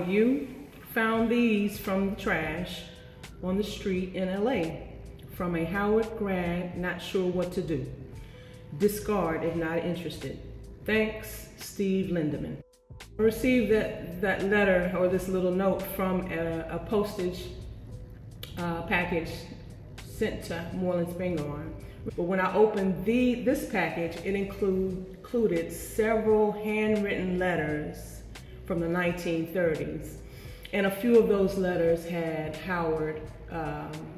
you found these from the trash on the street in LA from a Howard grad not sure what to do. Discard if not interested. Thanks, Steve Lindeman. I received that letter or this little note from a postage package sent to Moorland Spingarn. But when I opened this package, it included several handwritten letters from the 1930s. And a few of those letters had Howard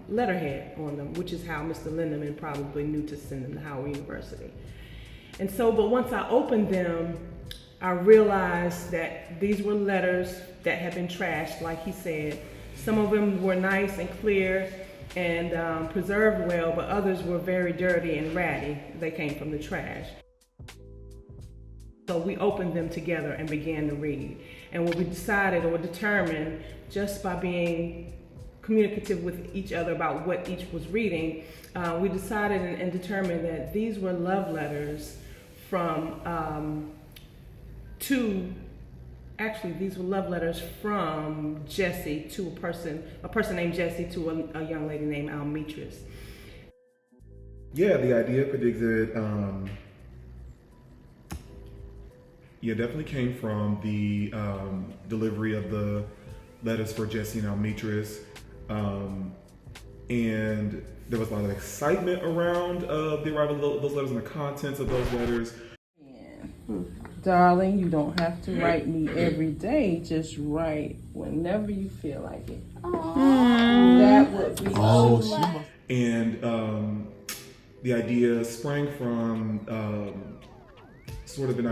letterhead on them, which is how Mr. Lindeman probably knew to send them to Howard University. And so, but once I opened them, I realized that these were letters that had been trashed, like he said. Some of them were nice and clear and preserved well, but others were very dirty and ratty. They came from the trash. So we opened them together and began to read. And what we decided or determined, just by being communicative with each other about what each was reading, we decided and determined that these were love letters from these were love letters from Jesse to a person named Jesse to a young lady named Almetris. Yeah, the idea for the exhibit, definitely came from the delivery of the letters for Jesse and Almetris. And there was a lot of excitement around the arrival of those letters and the contents of those letters. Darling, you don't have to write me every day. Just write whenever you feel like it. That would be so. And the idea sprang from sort of an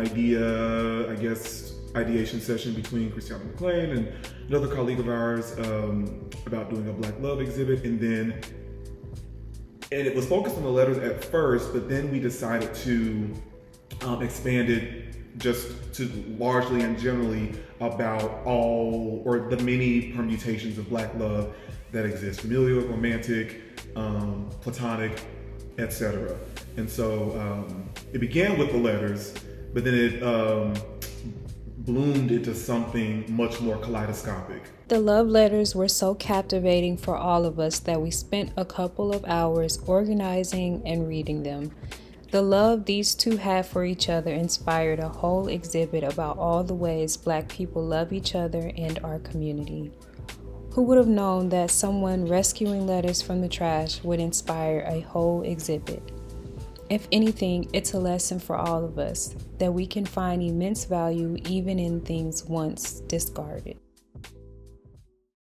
ideation session between Christiana McLean and another colleague of ours about doing a Black Love exhibit. And it was focused on the letters at first, but then we decided to expand it just to largely and generally about all or the many permutations of Black love that exist: familial, romantic, platonic, etc. And so it began with the letters, but then it bloomed into something much more kaleidoscopic. The love letters were so captivating for all of us that we spent a couple of hours organizing and reading them. The love these two have for each other inspired a whole exhibit about all the ways Black people love each other and our community. Who would have known that someone rescuing letters from the trash would inspire a whole exhibit? If anything, it's a lesson for all of us that we can find immense value even in things once discarded.